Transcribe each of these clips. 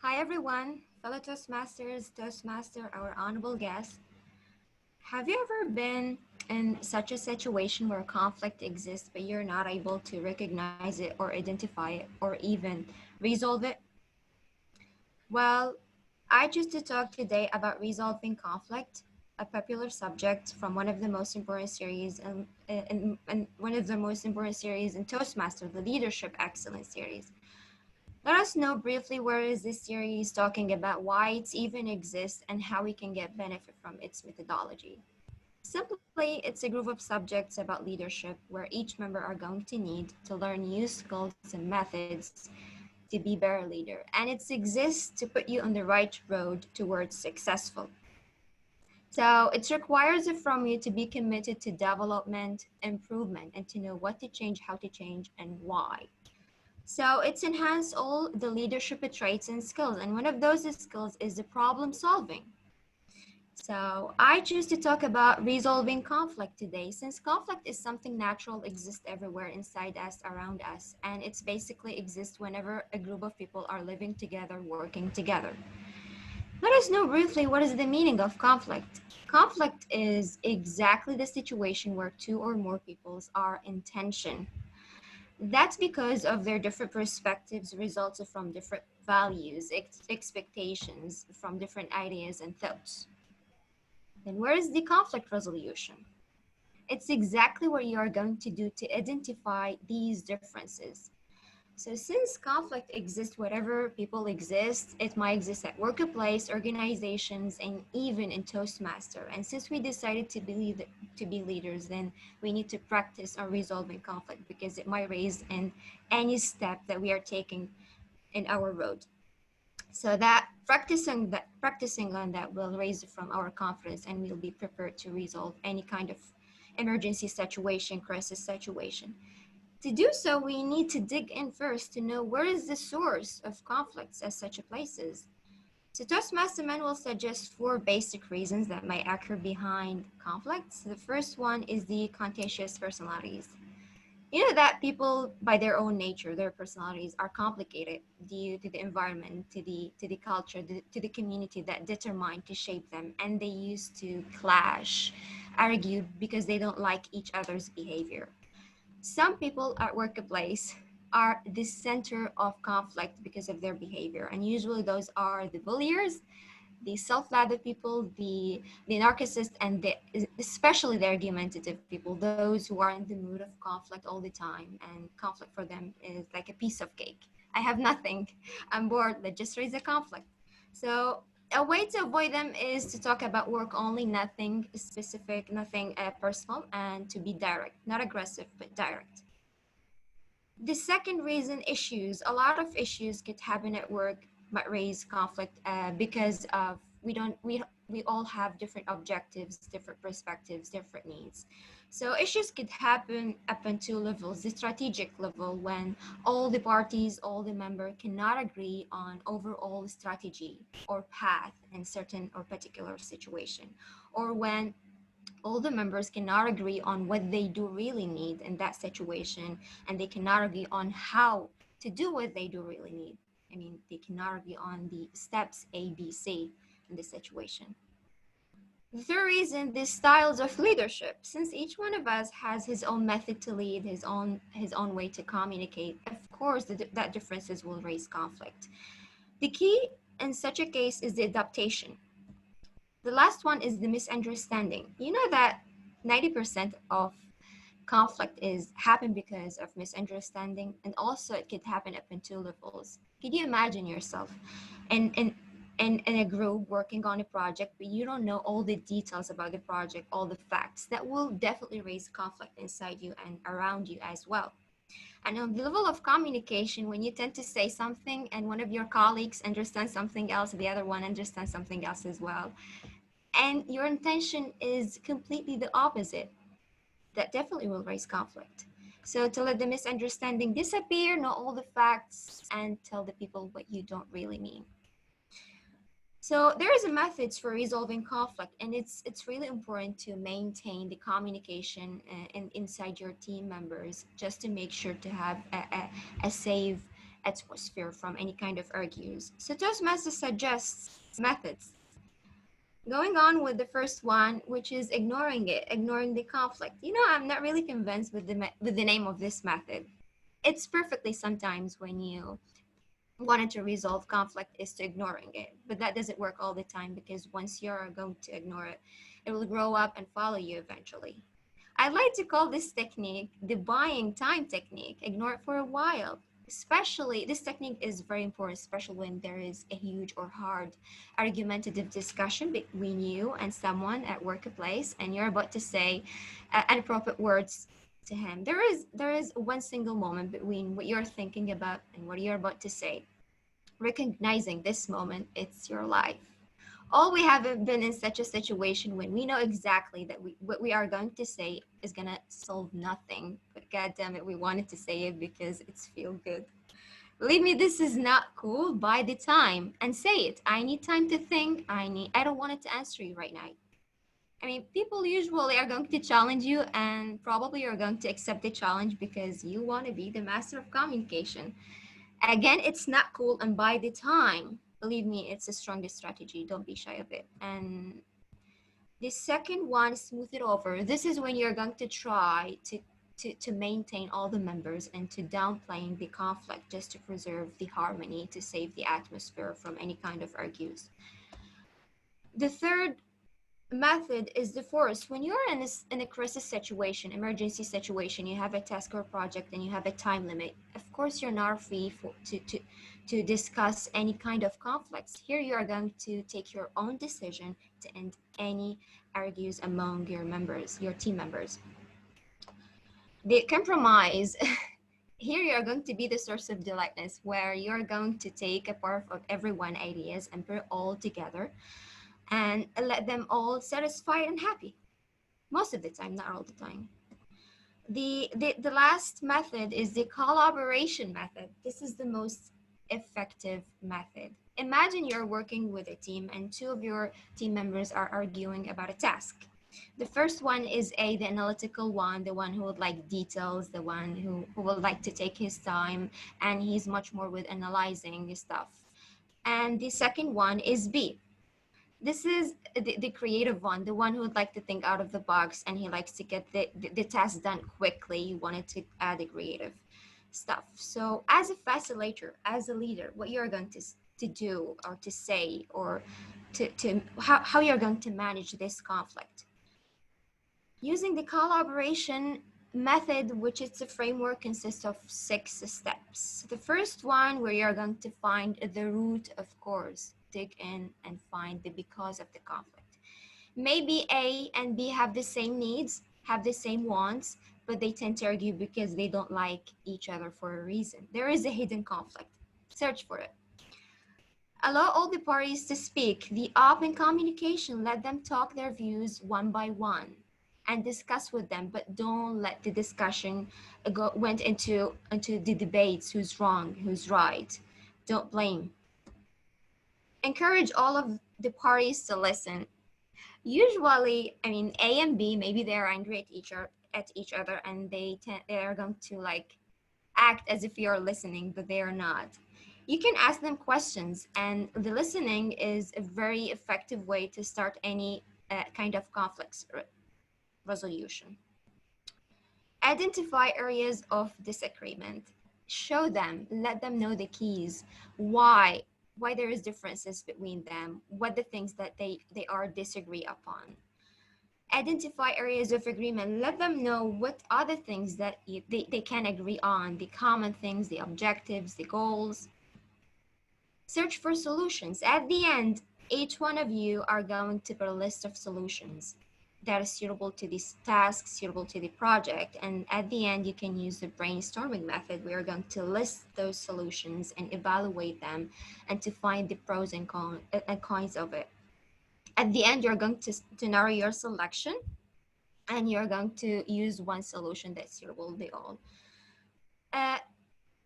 Hi everyone, fellow Toastmasters, Toastmaster, our honorable guest. Have you ever been in such a situation where conflict exists but you're not able to recognize it or identify it or even resolve it? Well, I choose to talk today about resolving conflict, a popular subject from one of the most important series and one of the most important series in Toastmaster, the Leadership Excellence series. Let us know briefly where is this series talking about, why it even exists, and how we can get benefit from its methodology. Simply, it's a group of subjects about leadership where each member are going to need to learn new skills and methods to be better leader. And it exists to put you on the right road towards successful. So it requires it from you to be committed to development, improvement, and to know what to change, how to change, and why. So it's enhanced all the leadership traits and skills. And one of those skills is the problem solving. So I choose to talk about resolving conflict today, since conflict is something natural, exists everywhere inside us, around us, and it's basically exists whenever a group of people are living together, working together. Let us know briefly what is the meaning of conflict. Conflict is exactly the situation where two or more peoples are in tension. That's because of their different perspectives resulted from different values, expectations, from different ideas and thoughts. Then where is the conflict resolution? It's exactly what you are going to do to identify these differences. So since conflict exists wherever people exist, it might exist at workplace, organizations, and even in Toastmaster. And since we decided to be leaders, then we need to practice on resolving conflict because it might raise in any step that we are taking in our road. So that practicing on that will raise from our confidence and we'll be prepared to resolve any kind of emergency situation, crisis situation. To do so, we need to dig in first to know where is the source of conflicts as such a places. So Toastmaster Man will suggest four basic reasons that might occur behind conflicts. The first one is the contagious personalities. You know that people by their own nature, their personalities are complicated due to the environment, to the culture, to the community that determine to shape them, and they used to clash, argue because they don't like each other's behavior. Some people at workplace are the center of conflict because of their behavior, and usually those are the bulliers, the self-lauded people, the narcissists, and especially the argumentative people, those who are in the mood of conflict all the time, and conflict for them is like a piece of cake. I have nothing. I'm bored. Let's just raise a conflict. So a way to avoid them is to talk about work only, nothing specific, nothing personal, and to be direct, not aggressive, but direct. The second reason, issues. A lot of issues could happen at work, might raise conflict because of we all have different objectives, different perspectives, different needs. So issues could happen up until levels, the strategic level, when all the parties, all the members cannot agree on overall strategy or path in certain or particular situation, or when all the members cannot agree on what they do really need in that situation, and they cannot agree on how to do what they do really need. I mean, they cannot agree on the steps A, B, C in this situation. The third reason, the styles of leadership. Since each one of us has his own method to lead, his own way to communicate, of course, that differences will raise conflict. The key in such a case is the adaptation. The last one is the misunderstanding. You know that 90% of conflict is happen because of misunderstanding, and also it could happen up in two levels. Could you imagine yourself in in a group working on a project, but you don't know all the details about the project, all the facts? That will definitely raise conflict inside you and around you as well. And on the level of communication, when you tend to say something and one of your colleagues understands something else, the other one understands something else as well, and your intention is completely the opposite, that definitely will raise conflict. So to let the misunderstanding disappear, know all the facts, and tell the people what you don't really mean. So there is a methods for resolving conflict, and it's really important to maintain the communication inside your team members, just to make sure to have a safe atmosphere from any kind of argues. So Toastmasters suggests methods. Going on with the first one, which is ignoring it, ignoring the conflict. You know, I'm not really convinced with the name of this method. It's perfectly sometimes when you wanted to resolve conflict is to ignoring it, but that doesn't work all the time, because once you're going to ignore it, it will grow up and follow you eventually. I like to call this technique the buying time technique. Ignore it for a while. Especially, this technique is very important, especially when there is a huge or hard argumentative discussion between you and someone at workplace, and you're about to say inappropriate words to him. There is one single moment between what you're thinking about and what you're about to say. Recognizing this moment, it's your life. All we haven't been in such a situation when we know exactly that what we are going to say is gonna solve nothing, but god damn it, we wanted to say it because it's feel good. Believe me, this is not cool. Buy the time and say it. I need time to think. I don't want it to answer you right now. I mean, people usually are going to challenge you, and probably you're going to accept the challenge because you want to be the master of communication. Again, it's not cool, and by the time, believe me, it's the strongest strategy. Don't be shy of it. And the second one, smooth it over. This is when you're going to try to maintain all the members and to downplaying the conflict just to preserve the harmony, to save the atmosphere from any kind of argues. The third method is the force. When you're in a crisis situation, emergency situation, you have a task or project and you have a time limit, of course you're not free to discuss any kind of conflicts. Here you are going to take your own decision to end any argues among your members, your team members. The compromise. Here you are going to be the source of delightness, where you're going to take a part of everyone ideas and put it all together and let them all satisfied and happy. Most of the time, not all the time. The last method is the collaboration method. This is the most effective method. Imagine you're working with a team and two of your team members are arguing about a task. The first one is the analytical one, the one who would like details, the one who would like to take his time, and he's much more with analyzing stuff. And the second one is B. This is the creative one, the one who would like to think out of the box, and he likes to get the task done quickly. He wanted to add the creative stuff. So as a facilitator, as a leader, what you're going to do or to say, or to how you're going to manage this conflict. Using the collaboration method, which is a framework, consists of 6 steps. The first one, where you're going to find the root of cause, dig in and find the because of the conflict. Maybe A and B have the same needs, have the same wants, but they tend to argue because they don't like each other for a reason. There is a hidden conflict. Search for it. Allow all the parties to speak. The open communication, let them talk their views one by one and discuss with them, but don't let the discussion went into the debates, who's wrong, who's right. Don't blame. Encourage all of the parties to listen. Usually, I mean, A and B, maybe they're angry at each other, and they are going to like act as if you're listening, but they are not. You can ask them questions, and the listening is a very effective way to start any kind of conflicts resolution. Identify areas of disagreement. Show them, let them know the keys, why there is differences between them, what the things that they are disagree upon. Identify areas of agreement. Let them know what are the things that they can agree on, the common things, the objectives, the goals. Search for solutions. At the end, each one of you are going to put a list of solutions that is suitable to this task, suitable to the project. And at the end, you can use the brainstorming method. We are going to list those solutions and evaluate them and to find the pros and cons of it. At the end, you're going to narrow your selection, and you're going to use one solution that's suitable to all.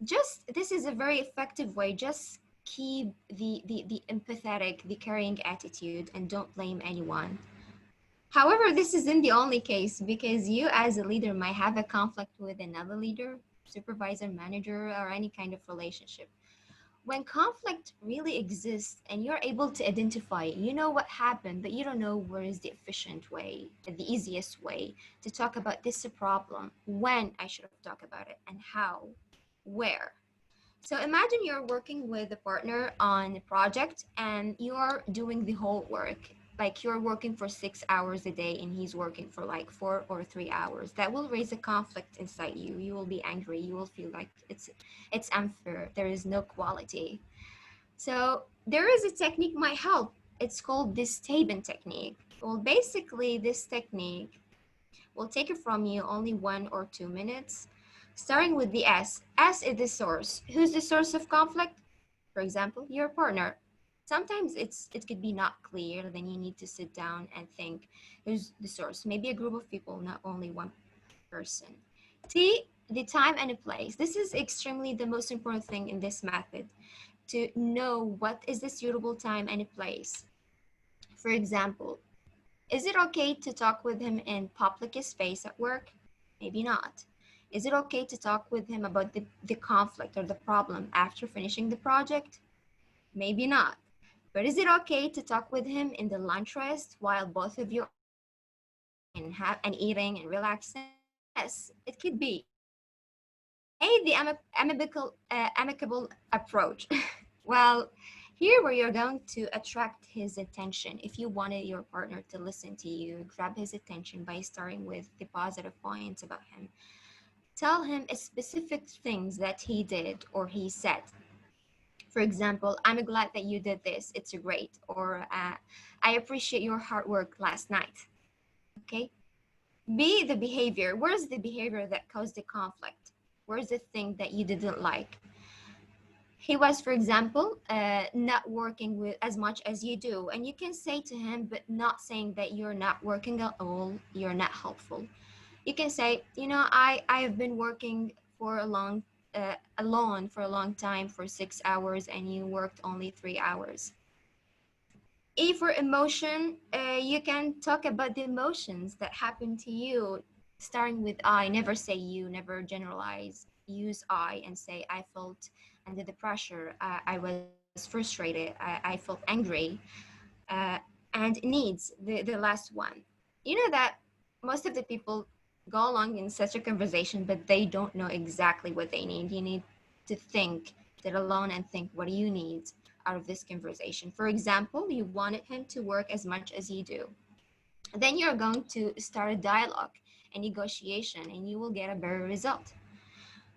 This is a very effective way. Just keep the empathetic, the caring attitude, and don't blame anyone. However, this isn't the only case, because you as a leader might have a conflict with another leader. supervisor, manager, or any kind of relationship. When conflict really exists and you're able to identify it, you know what happened, but you don't know where is the efficient way, the easiest way to talk about this problem, when I should have talked about it, and how, where. So imagine you're working with a partner on a project and you're doing the whole work. Like you're working for 6 hours a day and he's working for like 4 or 3 hours. That will raise a conflict inside you. You will be angry. You will feel like it's unfair. There is no quality. So there is a technique might help. It's called this Taben technique. Well, basically this technique will take it from you only 1 or 2 minutes. Starting with the S. S is the source. Who's the source of conflict? For example, your partner. Sometimes it could be not clear, then you need to sit down and think, who's the source? Maybe a group of people, not only one person. T, the time and the place. This is extremely the most important thing in this method, to know what is the suitable time and a place. For example, is it okay to talk with him in public space at work? Maybe not. Is it okay to talk with him about the conflict or the problem after finishing the project? Maybe not. But is it okay to talk with him in the lunch rest while both of you are and eating and relaxing? Yes, it could be. A, the amicable approach. Well, here where you're going to attract his attention. If you wanted your partner to listen to you, grab his attention by starting with the positive points about him. Tell him specific things that he did or he said. For example, I'm glad that you did this. It's great. Or I appreciate your hard work last night. Okay? B, the behavior. Where's the behavior that caused the conflict? Where's the thing that you didn't like? He was, for example, not working with as much as you do. And you can say to him, but not saying that you're not working at all, you're not helpful. You can say, I've been working for alone for a long time for 6 hours and you worked only 3 hours. E for emotion, you can talk about the emotions that happen to you, starting with I. Never say you, never generalize. Use I and say, I felt under the pressure, I was frustrated, I felt angry. Uh, and needs, the last one. You know that most of the people go along in such a conversation, but they don't know exactly what they need. You need to think, sit alone and think, what do you need out of this conversation? For example, you wanted him to work as much as you do. Then you're going to start a dialogue, a negotiation, and you will get a better result.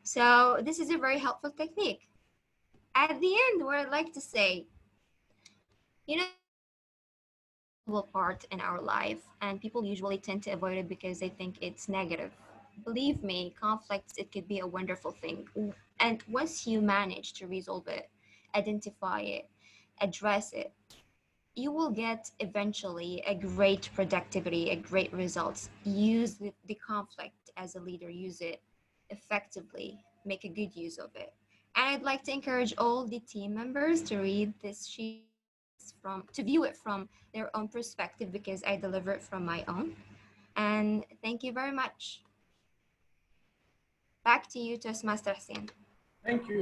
So this is a very helpful technique. At the end, what I'd like to say, part in our life, and people usually tend to avoid it because they think it's negative. Believe me, conflicts, it could be a wonderful thing. And once you manage to resolve it, identify it, address it, you will get eventually a great productivity, a great results. Use the conflict as a leader, use it effectively, make a good use of it. And I'd like to encourage all the team members to read this sheet to view it from their own perspective, because I deliver it from my own. And thank you very much. Back to you, Toastmaster Hussein. Thank you.